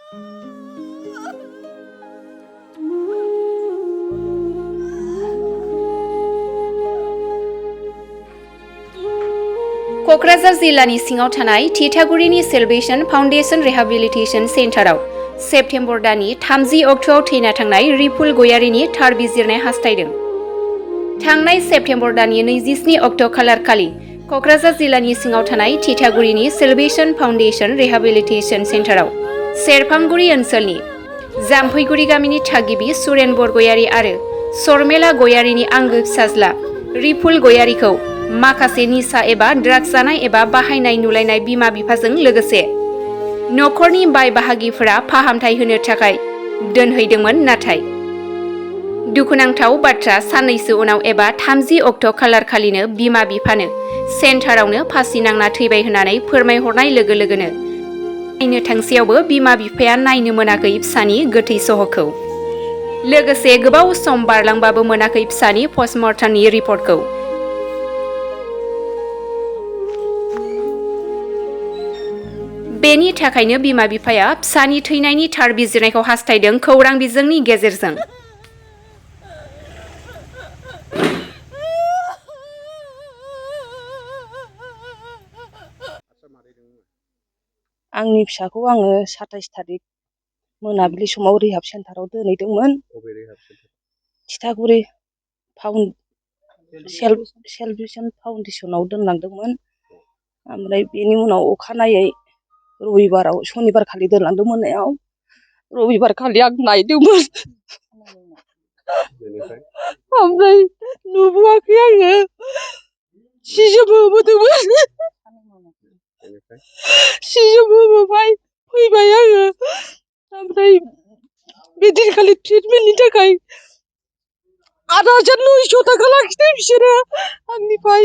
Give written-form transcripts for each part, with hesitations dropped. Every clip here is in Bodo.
क'क्राझार जिल्लानि सिङाव थानाय थिथागुरिनि सेलब्रेशन फाउन्डेशन रिहेबिलिटेशन सेन्टाराव सेप्तेम्बर दाननि 30 अक्ट'आव थैना थांनाय रिपुल गयारिनि थार बिजिरनाय हास्थायदों। थांनाय सेप्तेम्बर दाननि 27 अक्ट' खालारखालि क'क्राझार जिल्लानि सिङाव थानाय थिथागुरिनि सेलब्रेशन फाउन्डेशन रिहेबिलिटेशन सेन्टाराव सेरफांगुरि ओनसोलनि जाम्फैगुरि गामिनि थागिबि सुरेन बरगयारि आरो शर्मेला गयारिनि आंगो फिसाज्ला रिपुल गयारिखौ माखासे निसा एबा ड्राग्स जानाय एबा बाहायनाय नुलायनाय बिमा बिफाजों लोगोसे नखरनि बाय बाहागिफोरा फाहामथाय होनो थाखाय दोनहैदोंमोन। नाथाय दुखुनांथाव बाथ्रा, साननैसो उनाव एबा 30 अक्ट' खालारखालिनो बिमा बिफानो सेन्टारावनो फासि नांना थैबाय होननानै फोरमायहरनाय लोगो लोगोनो नायनो थांसेयावबो बिमा बिफाया नायनो मोनाखै फिसानि गोथै सह'खौ। लोगोसे गोबाव सम बारलांबाबो मोनाखै फिसानि पस्टमर्टमनि रिपर्टखौ। बेनि थाखायनो बिमा बिफाया फिसानि थैनायनि थार बिजिरनायखौ हास्थायदों खौरां बिजोंनि गेजेरजों। आंनि फिसाखौ आङो 27 थारिख मोनाबिलि समाव रिहाब सेन्टाराव दोनहैदोंमोन। थिथागुरि सेलब्रेशन फाउन्डेशनाव दोनलांदोंमोन। ओमफ्राय बेनि उनाव अखानायै रबिबाराव सनिबार खालि दोनलांदों मोनायाव। रबिबार खालि आं नायदोंमोन। ओमफ्राय नुबोआखै आङो। सि जोम होबोदोंमोन। सि जोम होबोबाय फैबाय आङो। ओमफ्राय बे दिनखालि ट्रिटमेन्टनि थाखाय 8,900 थाखा लाखिदों बिसोरो आंनिफ्राय।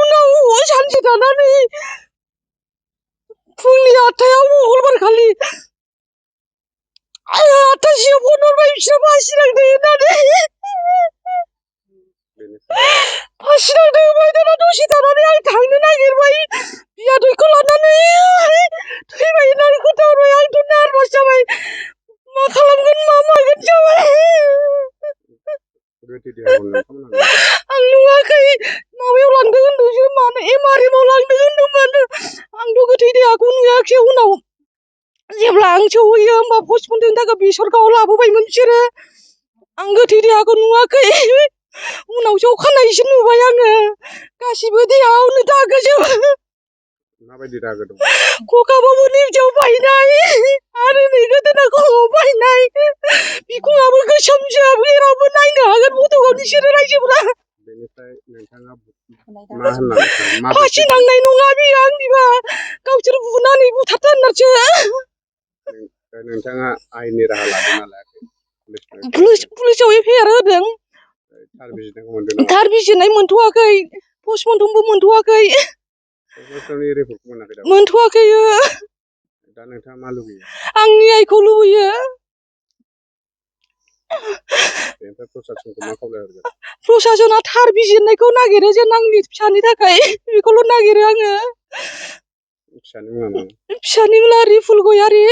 उनाव सानसे थानानै फुंनि 8टायाव मंगलबारखालि 8टासोआव फन हरबाय बिसोरो फासि नांदों होननानै। फासि नांदों होनबाय। दाना दसे थानानै आं थांनो नागिरबाय बियादैखौ लानानै थैबाय होननानै खोन्थाहरबाय। आंथ' नार्भास जाबाय, मा खालामगोन मा मागोन जाबाय। आं नुवाखै, माबायाव लांदों होनदोंसो, मानो MRM आव लांदों होनदोंमोन। आंथ' गोथै देहाखौ नुवाखिसै। उनाव जेब्ला आं सौहैयो होमबा पस्टमर्टेमनि थाखाय बेसरगावआव लाबोबायमोन बिसोरो। आं गोथै देहाखौ नुवाखै। उनावसो अखानायैसो नुबाय आङो। गासिबो देहायावनो दागोजोब। माबायदि दागो दं? खखाबाबो निजआव बायनाय आरो नै गोदोना खर'आव बायनाय। बिखुङाबो गोसोमजोब, जेरावबो नायनो हागोन फट'खौ बिसोरो रायजोफोरा। बेनिफ्राय नोंथाङा मा होननानै सानो? फासि नांनाय नङा बियो आंनिबा, गावसोर बुनानै बुथारदों होननासो। नोंथाङा आयेननि राहा लादों ना लायाखै? पुलिसाव FIR होदों। थार बिजिरनायखौ मोनदों नामा? थार बिजिरनाय मोनथ'वाखै, पस्टमर्टेमबो मोनथ'वाखै। पस्टमर्टेमनि रिपर्टखौ मोनाखै दाबो? मोनथ'वाखै। दा नोंथाङा मा लुबैयो? आं न्यायखौ लुबैयो। बेनिफ्राय प्रसासनखौ मा खावलायहरगोन? प्रसासना थार बिजिरनायखौ नागिरो जेन आंनि फिसानि थाखाय, बेखौल' नागिरो आङो। फिसानि मुङा मा? फिसानि मुङा रिपुल गयारि।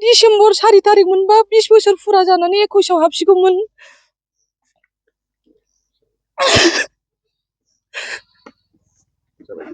डिसेम्बर 4 थारिख मोनबा 20 बोसोर फुरा जानानै 21आव हाबसिगौमोन। जाबाय।